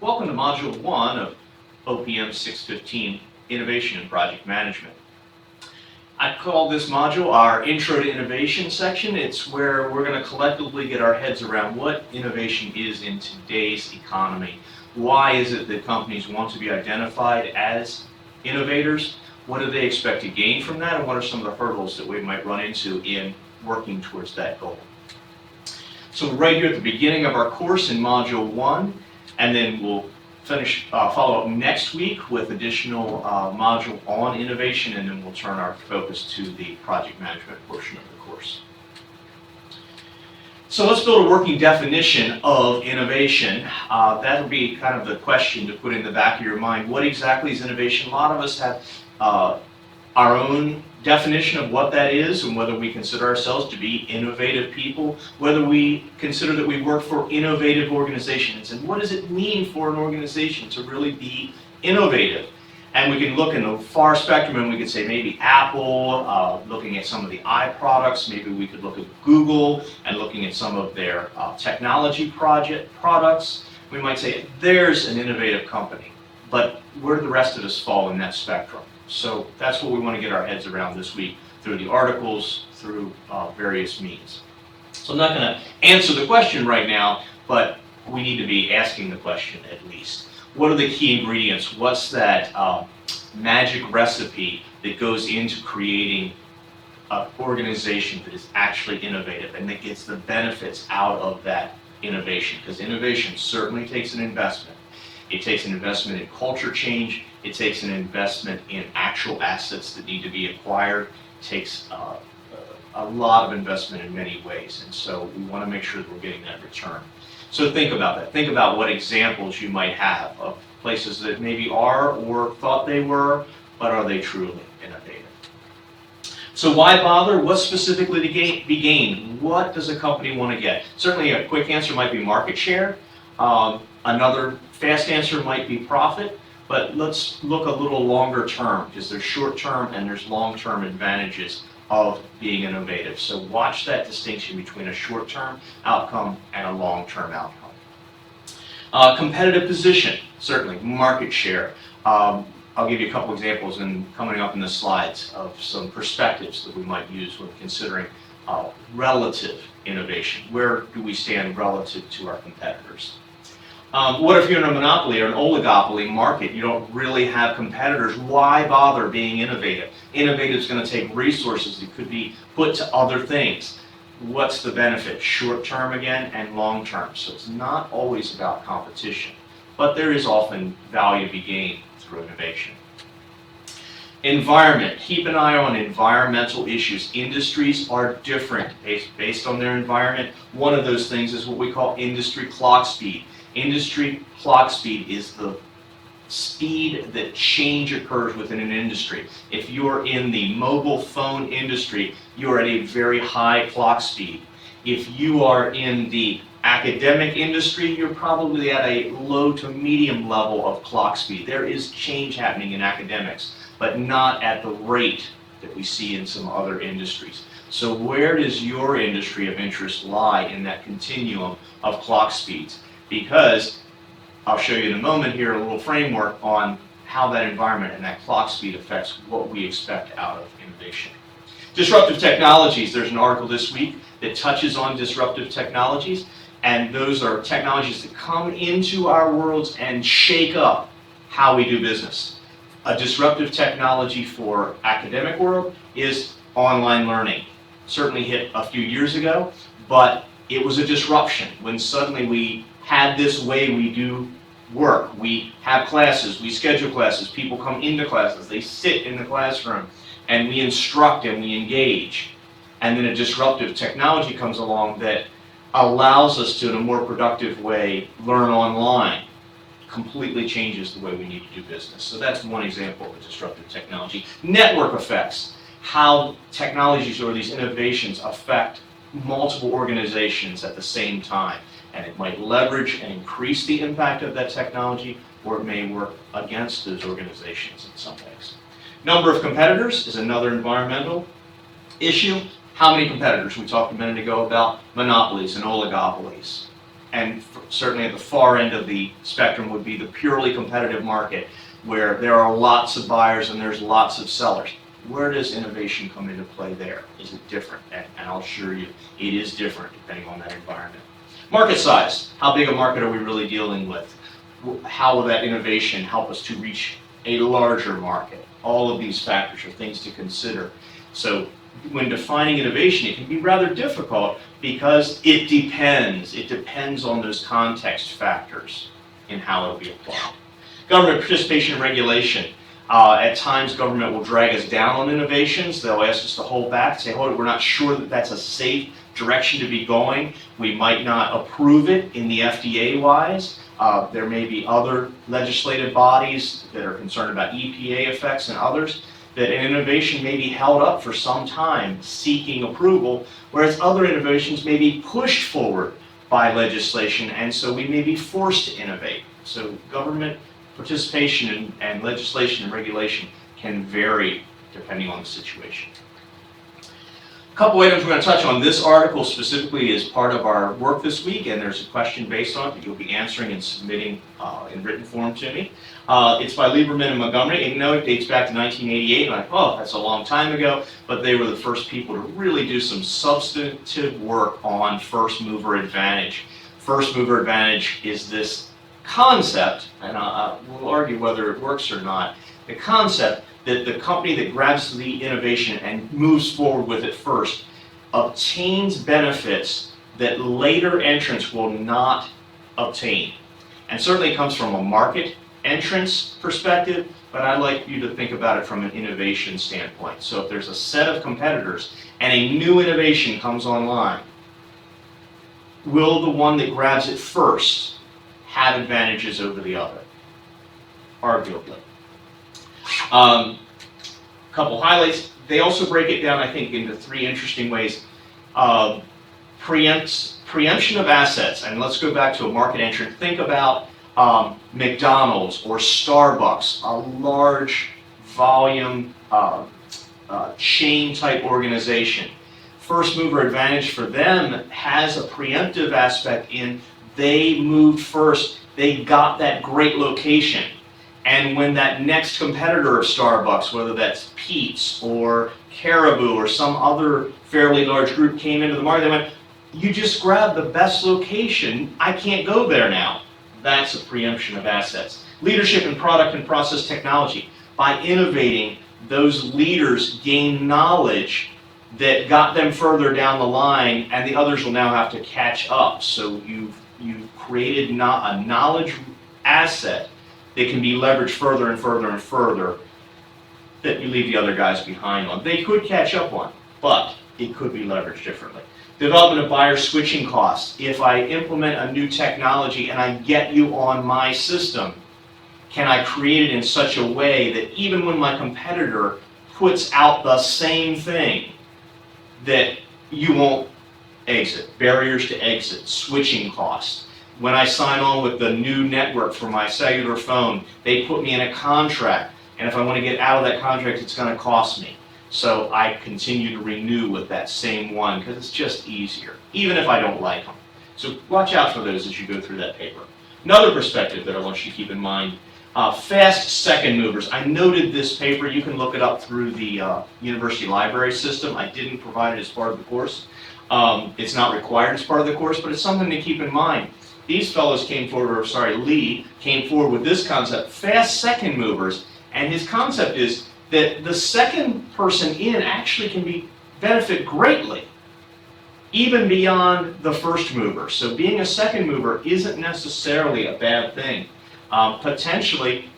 Welcome to Module 1 of OPM615 Innovation and Project Management. I call this module our Intro to Innovation section. It's where we're going to collectively get our heads around what innovation is in today's economy. Why is it that companies want to be identified as innovators? What do they expect to gain from that? And what are some of the hurdles that we might run into in working towards that goal? So right here at the beginning of our course in Module 1, and then we'll follow up next week with additional module on innovation, and then we'll turn our focus to the project management portion of the course. So let's build a working definition of innovation. That'll be kind of the question to put in the back of your mind. What exactly is innovation? A lot of us have our own definition of what that is and whether we consider ourselves to be innovative people, whether we consider that we work for innovative organizations, and what does it mean for an organization to really be innovative. And we can look in the far spectrum and we could say maybe Apple, looking at some of the products, maybe we could look at Google and looking at some of their technology products. We might say there's an innovative company, but where do the rest of us fall in that spectrum? So that's what we want to get our heads around this week through the articles, through various means. So I'm not going to answer the question right now, but we need to be asking the question at least. What are the key ingredients? What's that magic recipe that goes into creating an organization that is actually innovative and that gets the benefits out of that innovation? Because innovation certainly takes an investment. It takes an investment in culture change. It takes an investment in actual assets that need to be acquired. It takes a lot of investment in many ways, and so we want to make sure that we're getting that return. So think about that. Think about what examples you might have of places that maybe are or thought they were, but are they truly innovative? So why bother? What's specifically to be gained? What does a company want to get? Certainly a quick answer might be market share. Another fast answer might be profit, but let's look a little longer term because there's short term and there's long term advantages of being innovative. So watch that distinction between a short term outcome and a long term outcome. Competitive position, certainly market share. I'll give you a couple examples coming up in the slides of some perspectives that we might use when considering relative innovation. Where do we stand relative to our competitors? What if you're in a monopoly or an oligopoly market? You don't really have competitors. Why bother being innovative? Innovative is going to take resources that could be put to other things. What's the benefit? Short term again and long term. So it's not always about competition, but there is often value to be gained through innovation. Environment. Keep an eye on environmental issues. Industries are different based on their environment. One of those things is what we call industry clock speed. Industry clock speed is the speed that change occurs within an industry. If you're in the mobile phone industry, you're at a very high clock speed. If you are in the academic industry, you're probably at a low to medium level of clock speed. There is change happening in academics, but not at the rate that we see in some other industries. So where does your industry of interest lie in that continuum of clock speeds? Because I'll show you in a moment here a little framework on how that environment and that clock speed affects what we expect out of innovation. Disruptive technologies, there's an article this week that touches on disruptive technologies, and those are technologies that come into our worlds and shake up how we do business. A disruptive technology for academic world is online learning. Certainly hit a few years ago, but it was a disruption when suddenly we had this way we do work. We have classes, we schedule classes, people come into classes, they sit in the classroom, and we instruct and we engage. And then a disruptive technology comes along that allows us to, in a more productive way, learn online. Completely changes the way we need to do business. So that's one example of a disruptive technology. Network effects, how technologies or these innovations affect multiple organizations at the same time. And it might leverage and increase the impact of that technology, or it may work against those organizations in some ways. Number of competitors is another environmental issue. How many competitors? We talked a minute ago about monopolies and oligopolies. and certainly at the far end of the spectrum would be the purely competitive market, where there are lots of buyers and there's lots of sellers. Where does innovation come into play there? Is it different? And I'll assure you, it is different depending on that environment. Market size. How big a market are we really dealing with? How will that innovation help us to reach a larger market? All of these factors are things to consider. So when defining innovation, it can be rather difficult because it depends. It depends on those context factors in how it will be applied. Government participation and regulation. At times, government will drag us down on innovations. They'll ask us to hold back, say, hold it, we're not sure that that's a safe direction to be going. We might not approve it in the FDA-wise. There may be other legislative bodies that are concerned about EPA effects and others, that an innovation may be held up for some time seeking approval, whereas other innovations may be pushed forward by legislation, and so we may be forced to innovate. So government participation and legislation and regulation can vary depending on the situation. A couple items we're going to touch on. This article specifically is part of our work this week, and there's a question based on it that you'll be answering and submitting in written form to me. It's by Lieberman and Montgomery. And it dates back to 1988, and that's a long time ago, but they were the first people to really do some substantive work on first mover advantage. First mover advantage is this concept, and we'll argue whether it works or not, the concept that the company that grabs the innovation and moves forward with it first obtains benefits that later entrants will not obtain. And certainly it comes from a market entrance perspective, but I'd like you to think about it from an innovation standpoint. So if there's a set of competitors and a new innovation comes online, will the one that grabs it first have advantages over the other? Arguably. Couple highlights. They also break it down, I think, into three interesting ways. Preemption of assets, and let's go back to a market entrant. Think about McDonald's or Starbucks, a large volume chain type organization. First mover advantage for them has a preemptive aspect in they moved first, they got that great location. And when that next competitor of Starbucks, whether that's Pete's or Caribou or some other fairly large group came into the market, they went, you just grabbed the best location, I can't go there now. That's a preemption of assets. Leadership in product and process technology. By innovating, those leaders gain knowledge that got them further down the line, and the others will now have to catch up. So you've created a knowledge asset that can be leveraged further and further and further that you leave the other guys behind on. They could catch up on, but it could be leveraged differently. Development of buyer switching costs. If I implement a new technology and I get you on my system, can I create it in such a way that even when my competitor puts out the same thing, that you won't exit? Barriers to exit, switching costs. When I sign on with the new network for my cellular phone, they put me in a contract, and if I want to get out of that contract, it's going to cost me. So I continue to renew with that same one because it's just easier, even if I don't like them. So watch out for those as you go through that paper. Another perspective that I want you to keep in mind, fast second movers. I noted this paper. You can look it up through the university library system. I didn't provide it as part of the course. It's not required as part of the course, but it's something to keep in mind. These fellows Lee came forward with this concept, fast second movers, and his concept is that the second person in actually can benefit greatly, even beyond the first mover. So being a second mover isn't necessarily a bad thing. Potentially,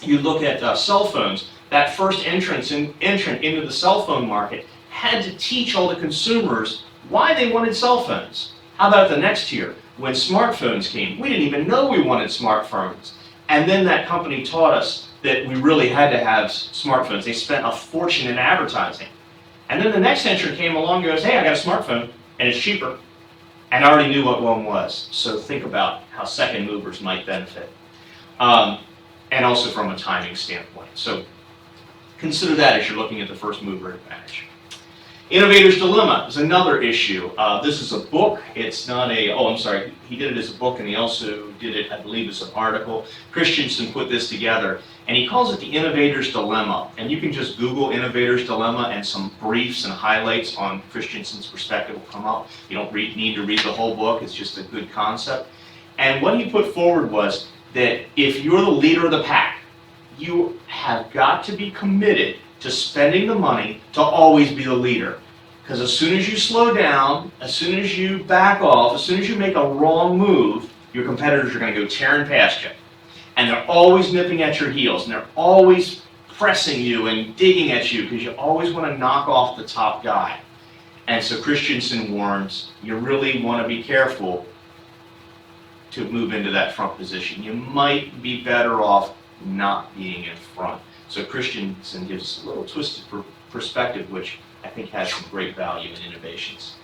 you look at cell phones, that first entrant into the cell phone market had to teach all the consumers why they wanted cell phones. How about the next tier? When smartphones came, we didn't even know we wanted smartphones. And then that company taught us that we really had to have smartphones. They spent a fortune in advertising. And then the next entrant came along and goes, hey, I got a smartphone, and it's cheaper. And I already knew what one was. So think about how second movers might benefit. And also from a timing standpoint. So consider that as you're looking at the first mover advantage. Innovator's Dilemma is another issue. This is a book. It's not a, oh, I'm sorry, he did it as a book and he also did it, I believe, as an article. Christensen put this together and he calls it the Innovator's Dilemma. And you can just Google Innovator's Dilemma and some briefs and highlights on Christensen's perspective will come up. You don't need to read the whole book, it's just a good concept. And what he put forward was that if you're the leader of the pack, you have got to be committed to spending the money to always be the leader. Because as soon as you slow down, as soon as you back off, as soon as you make a wrong move, your competitors are going to go tearing past you. And they're always nipping at your heels, and they're always pressing you and digging at you because you always want to knock off the top guy. And so Christensen warns, you really want to be careful to move into that front position. You might be better off not being in front. So Christensen gives a little twisted perspective, which I think has some great value in innovations.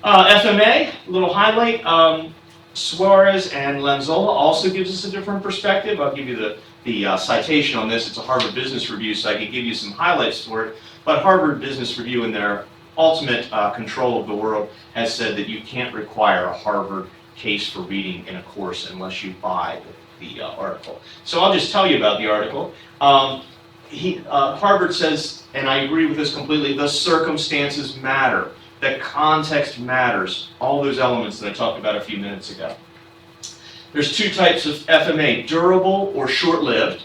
FMA, a little highlight. Suarez and Lanzolla also gives us a different perspective. I'll give you the citation on this. It's a Harvard Business Review, so I can give you some highlights for it. But Harvard Business Review, in their ultimate control of the world, has said that you can't require a Harvard case for reading in a course unless you buy the article. So I'll just tell you about the article. Harvard says, and I agree with this completely, the circumstances matter, the context matters, all those elements that I talked about a few minutes ago. There's two types of FMA, durable or short-lived,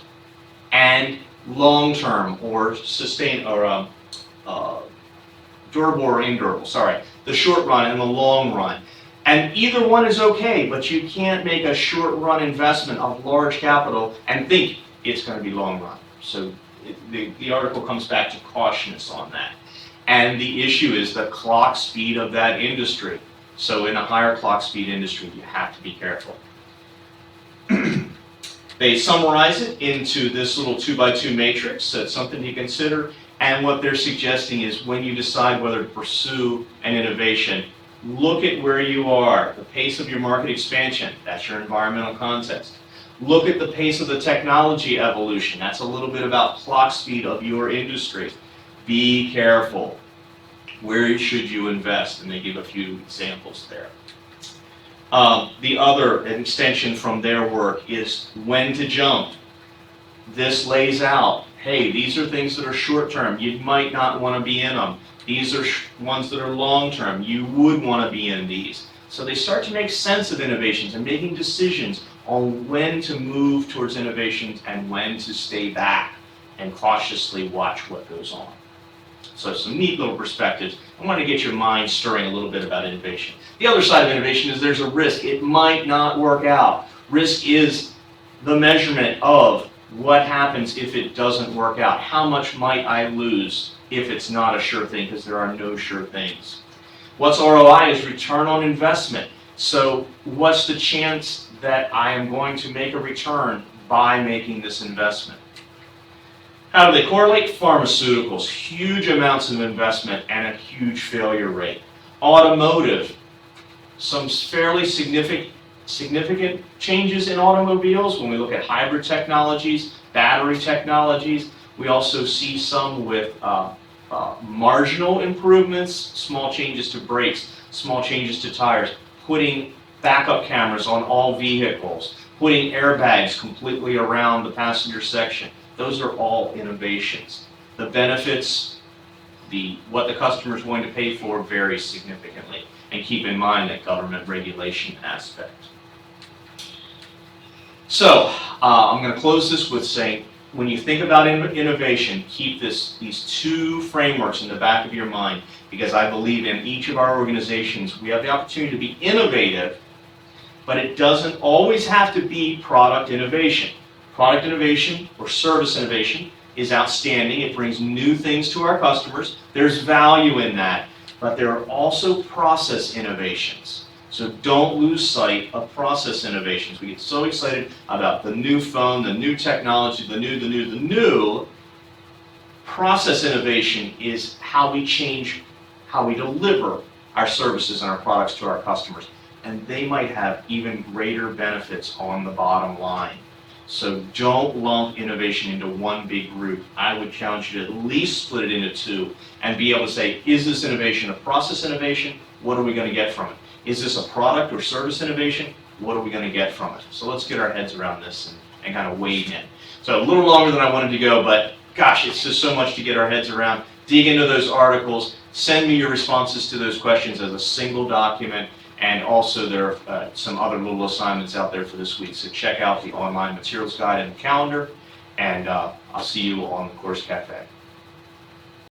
and long-term or durable or indurable, sorry. The short run and the long run. And either one is okay, but you can't make a short-run investment of large capital and think it's going to be long run. So the article comes back to caution us on that. And the issue is the clock speed of that industry. So in a higher clock speed industry, you have to be careful. They summarize it into this little 2x2 matrix. That's something to consider. And what they're suggesting is when you decide whether to pursue an innovation, look at where you are, the pace of your market expansion, that's your environmental context. Look at the pace of the technology evolution, that's a little bit about clock speed of your industry. Be careful. Where should you invest? And they give a few examples there. The other extension from their work is when to jump. This lays out, hey, these are things that are short term, you might not want to be in them. These are ones that are long-term. You would want to be in these. So they start to make sense of innovations and making decisions on when to move towards innovations and when to stay back and cautiously watch what goes on. So some neat little perspectives. I want to get your mind stirring a little bit about innovation. The other side of innovation is there's a risk. It might not work out. Risk is the measurement of what happens if it doesn't work out. How much might I lose if it's not a sure thing, because there are no sure things. What's ROI is return on investment. So what's the chance that I am going to make a return by making this investment? How do they correlate? Pharmaceuticals, huge amounts of investment and a huge failure rate. Automotive, some fairly significant changes in automobiles when we look at hybrid technologies, battery technologies. We also see some with marginal improvements, small changes to brakes, small changes to tires, putting backup cameras on all vehicles, putting airbags completely around the passenger section. Those are all innovations. The benefits, what the customer is going to pay for varies significantly. And keep in mind that government regulation aspect. So, I'm going to close this with saying, when you think about innovation, keep these two frameworks in the back of your mind, because I believe in each of our organizations, we have the opportunity to be innovative, but it doesn't always have to be product innovation. Product innovation or service innovation is outstanding. It brings new things to our customers. There's value in that, but there are also process innovations. So don't lose sight of process innovations. We get so excited about the new phone, the new technology, the new. Process innovation is how we change, how we deliver our services and our products to our customers. And they might have even greater benefits on the bottom line. So don't lump innovation into one big group. I would challenge you to at least split it into two and be able to say, is this innovation a process innovation? What are we going to get from it? Is this a product or service innovation? What are we going to get from it? So let's get our heads around this and kind of wade in. So a little longer than I wanted to go, but gosh, it's just so much to get our heads around. Dig into those articles. Send me your responses to those questions as a single document. And also there are some other little assignments out there for this week. So check out the online materials guide and the calendar. And I'll see you on the Course Cafe.